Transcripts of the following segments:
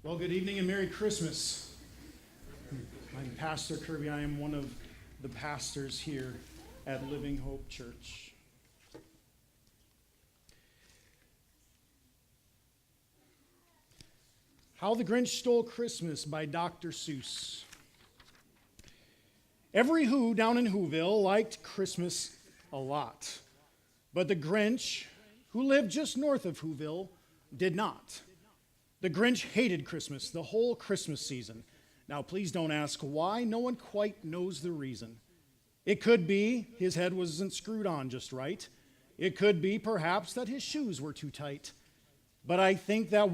Well, good evening and Merry Christmas. I'm Pastor Kirby. I am one of the pastors here at Living Hope Church. How the Grinch Stole Christmas by Dr. Seuss. Every Who down in Whoville liked Christmas a lot, but the Grinch, who lived just north of Whoville, did not. The Grinch hated Christmas, the whole Christmas season. Now, please don't ask why. No one quite knows the reason. It could be his head wasn't screwed on just right. It could be, perhaps, that his shoes were too tight. But I think that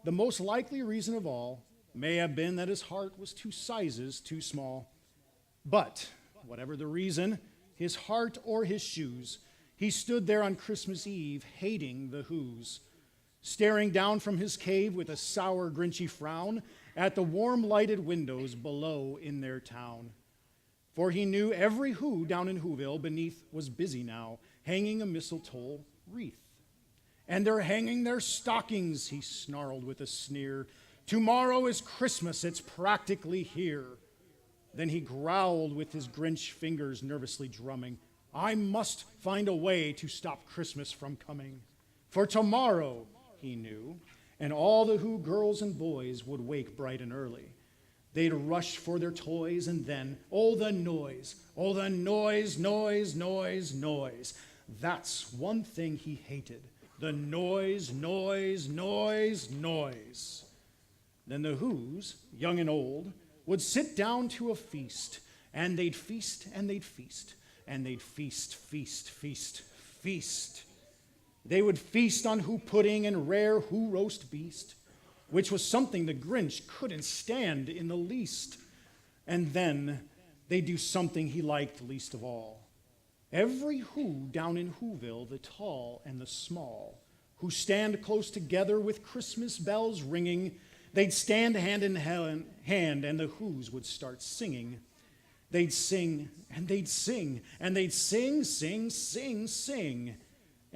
the most likely reason of all, may have been that his heart was 2 sizes too small. But, whatever the reason, his heart or his shoes, he stood there on Christmas Eve, hating the Whos, staring down from his cave with a sour, grinchy frown at the warm lighted windows below in their town. For he knew every Who down in Whoville beneath was busy now, hanging a mistletoe wreath. And they're hanging their stockings, he snarled with a sneer. Tomorrow is Christmas, it's practically here. Then he growled with his Grinch fingers nervously drumming. I must find a way to stop Christmas from coming. For tomorrow, he knew, and all the Who girls and boys would wake bright and early. They'd rush for their toys, and then, oh, the noise, noise, noise, noise. That's one thing he hated, the noise, noise, noise, noise. Then the Whos, young and old, would sit down to a feast, and they'd feast, and they'd feast, and they'd feast, feast, feast, feast. They would feast on Who pudding and rare Who roast beast, which was something the Grinch couldn't stand in the least. And then they'd do something he liked least of all. Every Who down in Whoville, the tall and the small, who stand close together with Christmas bells ringing, they'd stand hand in hand and the Whos would start singing. They'd sing and they'd sing and they'd sing, sing, sing, sing.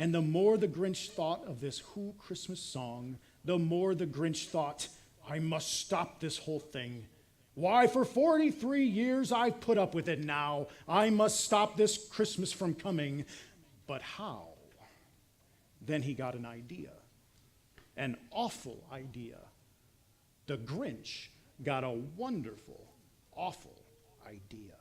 And the more the Grinch thought of this Who Christmas song, the more the Grinch thought, I must stop this whole thing. Why, for 43 years I've put up with it now. I must stop this Christmas from coming. But how? Then he got an idea, an awful idea. The Grinch got a wonderful, awful idea.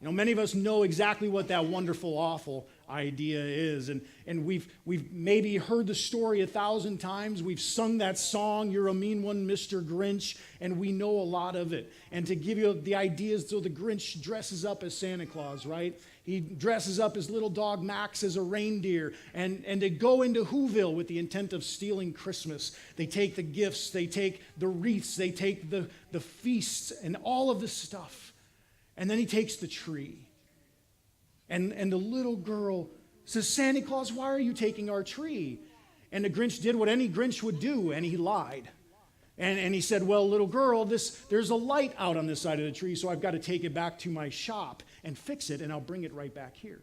You know, many of us know exactly what that wonderful, awful idea is. And we've maybe heard the story 1,000 times. We've sung that song, You're a Mean One, Mr. Grinch, and we know a lot of it. And to give you the ideas, so the Grinch dresses up as Santa Claus, right? He dresses up his little dog Max as a reindeer, and they go into Whoville with the intent of stealing Christmas. They take the gifts, they take the wreaths, they take the feasts, and all of the stuff. And then he takes the tree. And the little girl says, Santa Claus, why are you taking our tree? And the Grinch did what any Grinch would do, and he lied. And he said, well, little girl, there's a light out on this side of the tree, so I've got to take it back to my shop and fix it, and I'll bring it right back here.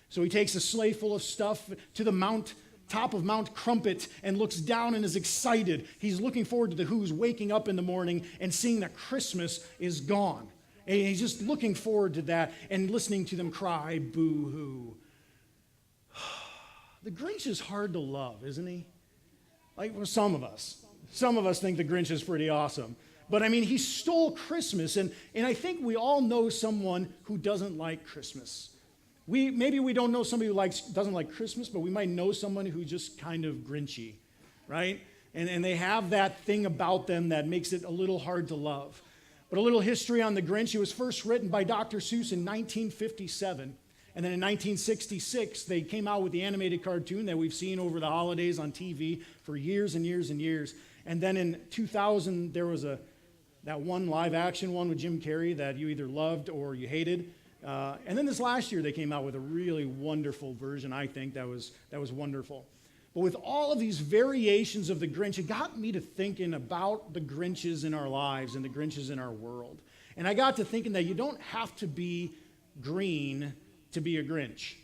So he takes a sleigh full of stuff to the top of Mount Crumpet and looks down and is excited. He's looking forward to the Who's waking up in the morning and seeing that Christmas is gone. And he's just looking forward to that and listening to them cry, boo-hoo. The Grinch is hard to love, isn't he? Like, for some of us. Some of us think the Grinch is pretty awesome. But, I mean, he stole Christmas, and I think we all know someone who doesn't like Christmas. Maybe we don't know somebody who doesn't like Christmas, but we might know someone who's just kind of Grinchy, right? And they have that thing about them that makes it a little hard to love. But a little history on the Grinch. It was first written by Dr. Seuss in 1957. And then in 1966, they came out with the animated cartoon that we've seen over the holidays on TV for years and years and years. And then in 2000, there was that one live action one with Jim Carrey that you either loved or you hated. And then this last year, they came out with a really wonderful version, I think, that was wonderful. But with all of these variations of the Grinch, it got me to thinking about the Grinches in our lives and the Grinches in our world. And I got to thinking that you don't have to be green to be a Grinch.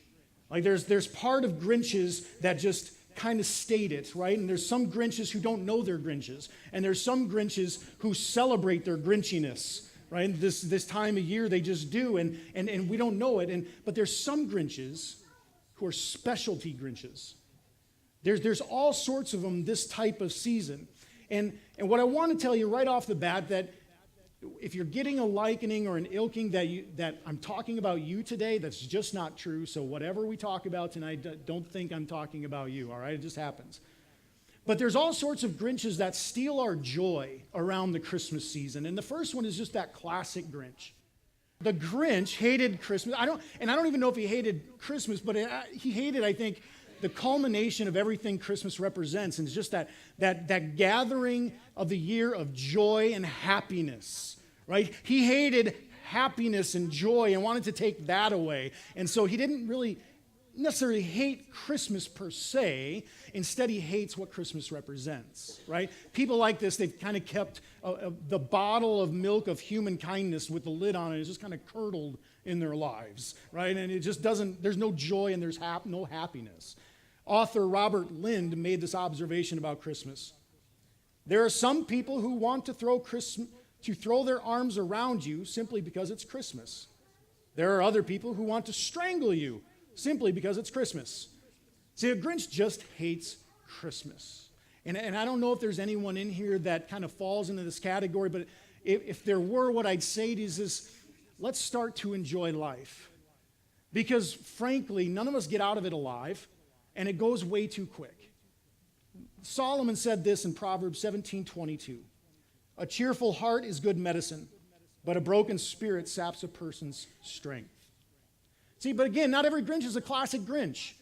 Like there's part of Grinches that just kind of state it, right? And there's some Grinches who don't know they're Grinches. And there's some Grinches who celebrate their Grinchiness, right? This time of year they just do, and we don't know it. But there's some Grinches who are specialty Grinches. There's all sorts of them this type of season. And what I want to tell you right off the bat, that if you're getting a likening or an ilking that I'm talking about you today, that's just not true. So whatever we talk about tonight, don't think I'm talking about you, all right? It just happens. But there's all sorts of Grinches that steal our joy around the Christmas season. And the first one is just that classic Grinch. The Grinch hated Christmas. I don't even know if he hated Christmas, but he hated, I think, the culmination of everything Christmas represents, and it's just that gathering of the year of joy and happiness, right? He hated happiness and joy and wanted to take that away. And so he didn't really necessarily hate Christmas per se. Instead, he hates what Christmas represents, right? People like this, they've kind of kept the bottle of milk of human kindness with the lid on it. It's just kind of curdled in their lives, right? And it just doesn't, there's no joy and there's no happiness. Author Robert Lind made this observation about Christmas. There are some people who want to throw their arms around you simply because it's Christmas. There are other people who want to strangle you simply because it's Christmas. See, a Grinch just hates Christmas. And I don't know if there's anyone in here that kind of falls into this category, but if there were, what I'd say is this: let's start to enjoy life. Because frankly, none of us get out of it alive, and it goes way too quick. Solomon said this in Proverbs 17:22. A cheerful heart is good medicine, but a broken spirit saps a person's strength. See, but again, not every Grinch is a classic Grinch.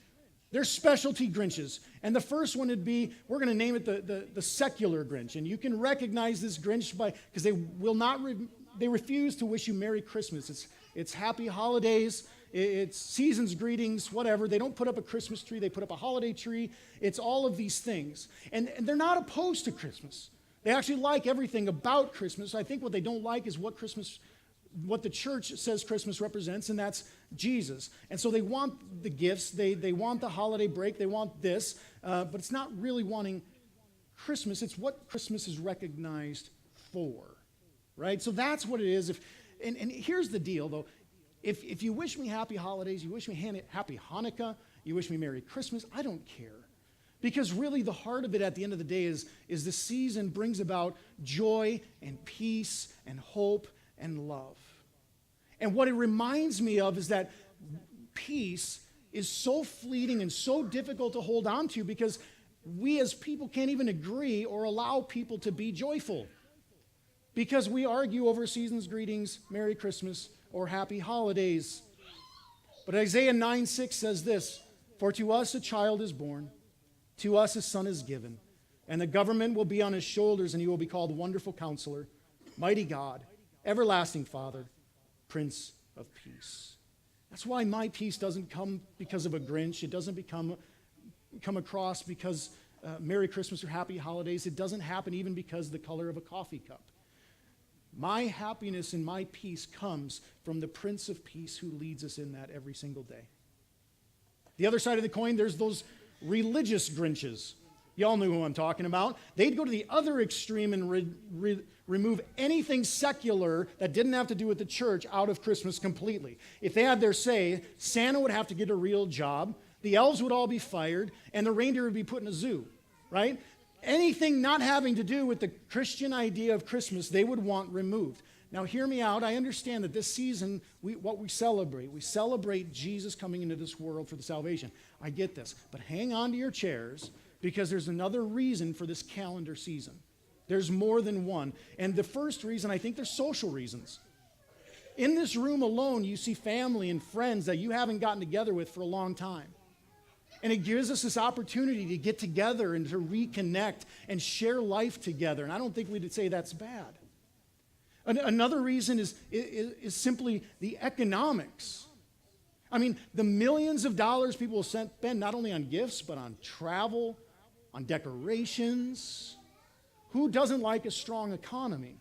There's specialty Grinches. And the first one would be, we're going to name it the secular Grinch. And you can recognize this Grinch because they refuse to wish you Merry Christmas. It's Happy Holidays. It's season's greetings, whatever. They don't put up a Christmas tree. They put up a holiday tree. It's all of these things. And they're not opposed to Christmas. They actually like everything about Christmas. I think what they don't like is what the church says Christmas represents, and that's Jesus. And so they want the gifts. They want the holiday break. They want this. But it's not really wanting Christmas. It's what Christmas is recognized for, right? So that's what it is. And here's the deal, though. If you wish me happy holidays, you wish me happy Hanukkah, you wish me Merry Christmas, I don't care. Because really the heart of it at the end of the day is the season brings about joy and peace and hope and love. And what it reminds me of is that peace is so fleeting and so difficult to hold on to because we as people can't even agree or allow people to be joyful. Because we argue over season's greetings, Merry Christmas, or Happy Holidays. But Isaiah 9:6 says this: For to us a child is born, to us a son is given, and the government will be on his shoulders, and he will be called Wonderful Counselor, Mighty God, Everlasting Father, Prince of Peace. That's why my peace doesn't come because of a Grinch. It doesn't come across because Merry Christmas or Happy Holidays. It doesn't happen even because the color of a coffee cup. My happiness and my peace comes from the Prince of Peace who leads us in that every single day. The other side of the coin, there's those religious Grinches. Y'all know who I'm talking about. They'd go to the other extreme and remove anything secular that didn't have to do with the church out of Christmas completely. If they had their say, Santa would have to get a real job, the elves would all be fired, and the reindeer would be put in a zoo, right? Anything not having to do with the Christian idea of Christmas, they would want removed. Now, hear me out. I understand that this season, we celebrate Jesus coming into this world for the salvation. I get this. But hang on to your chairs because there's another reason for this calendar season. There's more than one. And the first reason, I think there's social reasons. In this room alone, you see family and friends that you haven't gotten together with for a long time. And it gives us this opportunity to get together and to reconnect and share life together. And I don't think we'd say that's bad. Another reason is simply the economics. I mean, the millions of dollars people will spend not only on gifts, but on travel, on decorations. Who doesn't like a strong economy,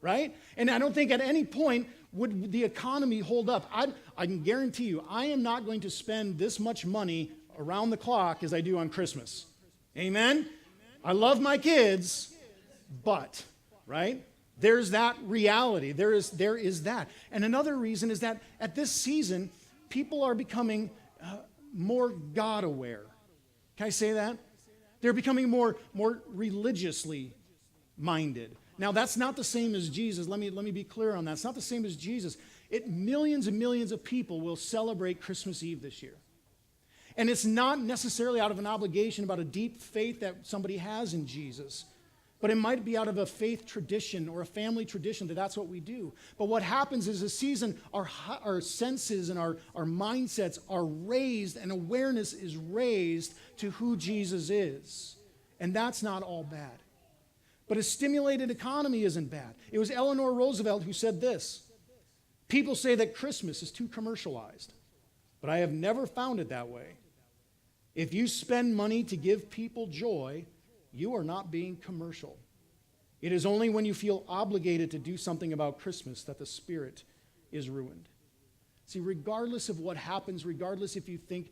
right? And I don't think at any point would the economy hold up. I can guarantee you, I am not going to spend this much money around the clock as I do on Christmas. Amen? I love my kids, but, right? There's that reality. There is that. And another reason is that at this season, people are becoming more God aware. Can I say that? They're becoming more religiously minded. Now, that's not the same as Jesus. Let me be clear on that. It's not the same as Jesus. Millions and millions of people will celebrate Christmas Eve this year. And it's not necessarily out of an obligation about a deep faith that somebody has in Jesus, but it might be out of a faith tradition or a family tradition that's what we do. But what happens is this season, our senses and our mindsets are raised, and awareness is raised to who Jesus is. And that's not all bad. But a stimulated economy isn't bad. It was Eleanor Roosevelt who said this: "People say that Christmas is too commercialized, but I have never found it that way. If you spend money to give people joy, you are not being commercial. It is only when you feel obligated to do something about Christmas that the spirit is ruined." See, regardless of what happens, regardless if you think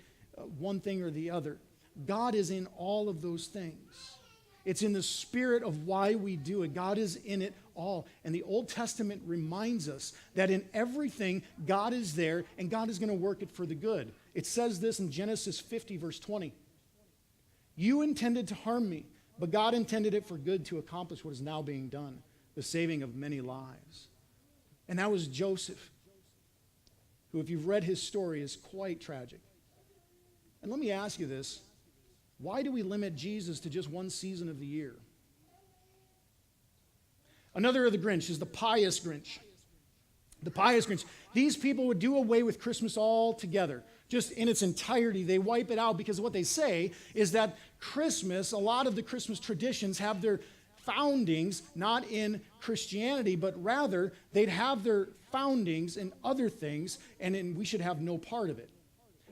one thing or the other, God is in all of those things. It's in the spirit of why we do it. God is in it all. And the Old Testament reminds us that in everything, God is there, and God is going to work it for the good. It says this in Genesis 50, verse 20. "You intended to harm me, but God intended it for good to accomplish what is now being done, the saving of many lives." And that was Joseph, who, if you've read his story, is quite tragic. And let me ask you this: why do we limit Jesus to just one season of the year? Another of the Grinch is the pious Grinch. The pious Grinch. These people would do away with Christmas altogether. Just in its entirety, they wipe it out, because what they say is that Christmas, a lot of the Christmas traditions have their foundings not in Christianity, but rather they'd have their foundings in other things, and we should have no part of it.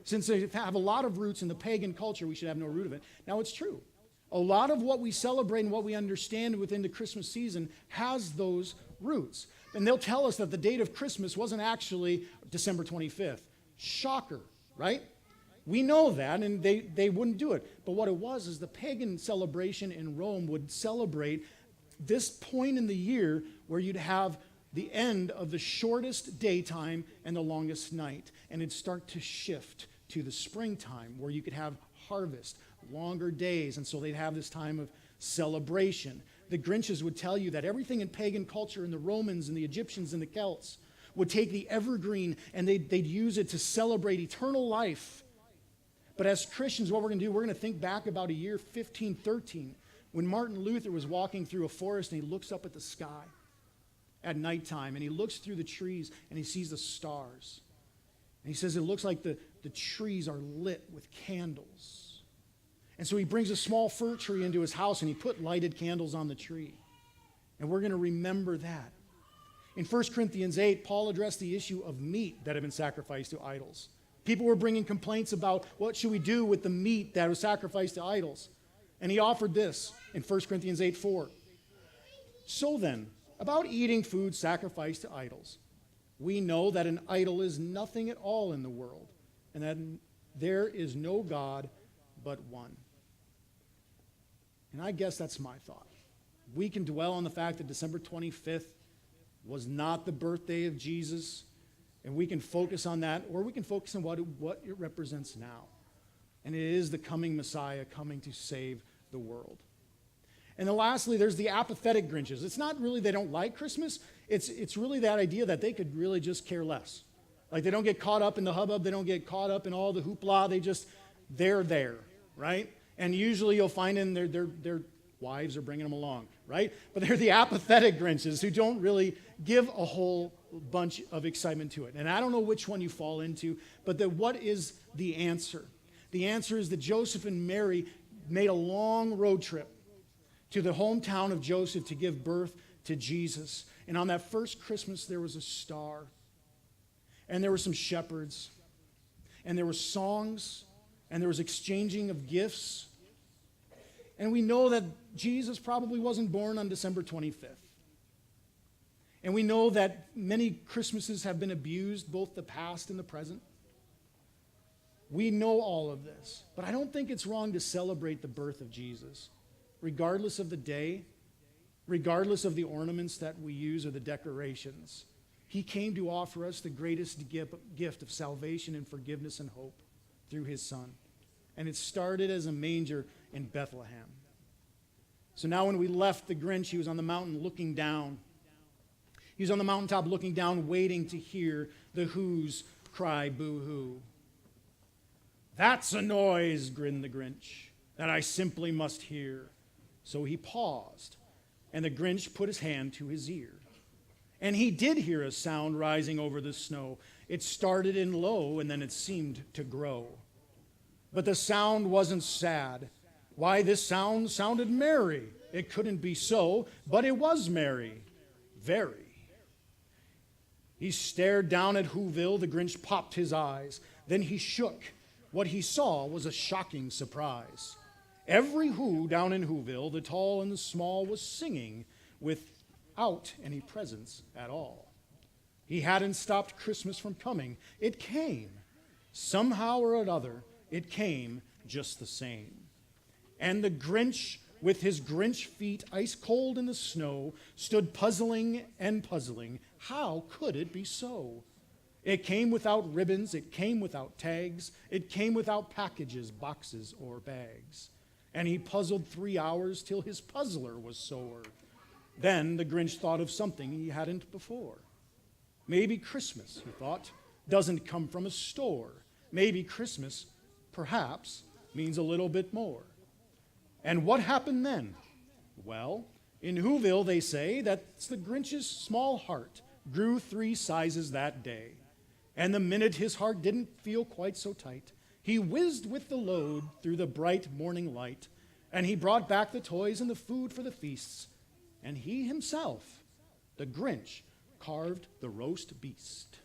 Since they have a lot of roots in the pagan culture, we should have no root of it. Now, it's true. A lot of what we celebrate and what we understand within the Christmas season has those roots. And they'll tell us that the date of Christmas wasn't actually December 25th. Shocker, right? We know that, and they wouldn't do it. But what it was is the pagan celebration in Rome would celebrate this point in the year where you'd have the end of the shortest daytime and the longest night. And it'd start to shift to the springtime where you could have harvest, longer days. And so they'd have this time of celebration. The Grinches would tell you that everything in pagan culture, and the Romans and the Egyptians and the Celts, would take the evergreen and they'd use it to celebrate eternal life. But as Christians, what we're going to do, we're going to think back about a year 1513 when Martin Luther was walking through a forest, and he looks up at the sky at nighttime, and he looks through the trees and he sees the stars. And he says it looks like the trees are lit with candles. And so he brings a small fir tree into his house, and he put lighted candles on the tree. And we're going to remember that. In 1 Corinthians 8, Paul addressed the issue of meat that had been sacrificed to idols. People were bringing complaints about what should we do with the meat that was sacrificed to idols. And he offered this in 1 Corinthians 8:4. "So then, about eating food sacrificed to idols, we know that an idol is nothing at all in the world, and that there is no God but one." And I guess that's my thought. We can dwell on the fact that December 25th was not the birthday of Jesus, and we can focus on that, or we can focus on what it represents now. And it is the coming Messiah coming to save the world. And then lastly, there's the apathetic Grinches. It's not really they don't like Christmas. It's really that idea that they could really just care less. Like, they don't get caught up in the hubbub. They don't get caught up in all the hoopla. They're there, right? And usually you'll find in their wives are bringing them along, right? But they're the apathetic Grinches who don't really give a whole bunch of excitement to it. And I don't know which one you fall into, but what is the answer? The answer is that Joseph and Mary made a long road trip to the hometown of Joseph to give birth to Jesus. And on that first Christmas, there was a star. And there were some shepherds. And there were songs. And there was exchanging of gifts. And we know that Jesus probably wasn't born on December 25th. And we know that many Christmases have been abused, both the past and the present. We know all of this, but I don't think it's wrong to celebrate the birth of Jesus, regardless of the day, regardless of the ornaments that we use or the decorations. He came to offer us the greatest gift of salvation and forgiveness and hope through his Son. And it started as a manger in Bethlehem. So now when we left the Grinch, he was on the mountain looking down. He was on the mountaintop looking down, waiting to hear the Who's cry boo-hoo. "That's a noise," grinned the Grinch, "that I simply must hear." So he paused, and the Grinch put his hand to his ear. And he did hear a sound rising over the snow. It started in low, and then it seemed to grow. But the sound wasn't sad. Why, this sound sounded merry. It couldn't be so, but it was merry. Very. He stared down at Whoville. The Grinch popped his eyes. Then he shook. What he saw was a shocking surprise. Every Who down in Whoville, the tall and the small, was singing without any presents at all. He hadn't stopped Christmas from coming. It came. Somehow or another, it came just the same. And the Grinch, with his Grinch feet ice cold in the snow, stood puzzling and puzzling. How could it be so? It came without ribbons, it came without tags, it came without packages, boxes, or bags. And he puzzled 3 hours till his puzzler was sore. Then the Grinch thought of something he hadn't before. Maybe Christmas, he thought, doesn't come from a store. Maybe Christmas, perhaps, means a little bit more. And what happened then? Well, in Whoville they say that the Grinch's small heart grew 3 sizes that day. And the minute his heart didn't feel quite so tight, he whizzed with the load through the bright morning light, and he brought back the toys and the food for the feasts, and he himself, the Grinch, carved the roast beast.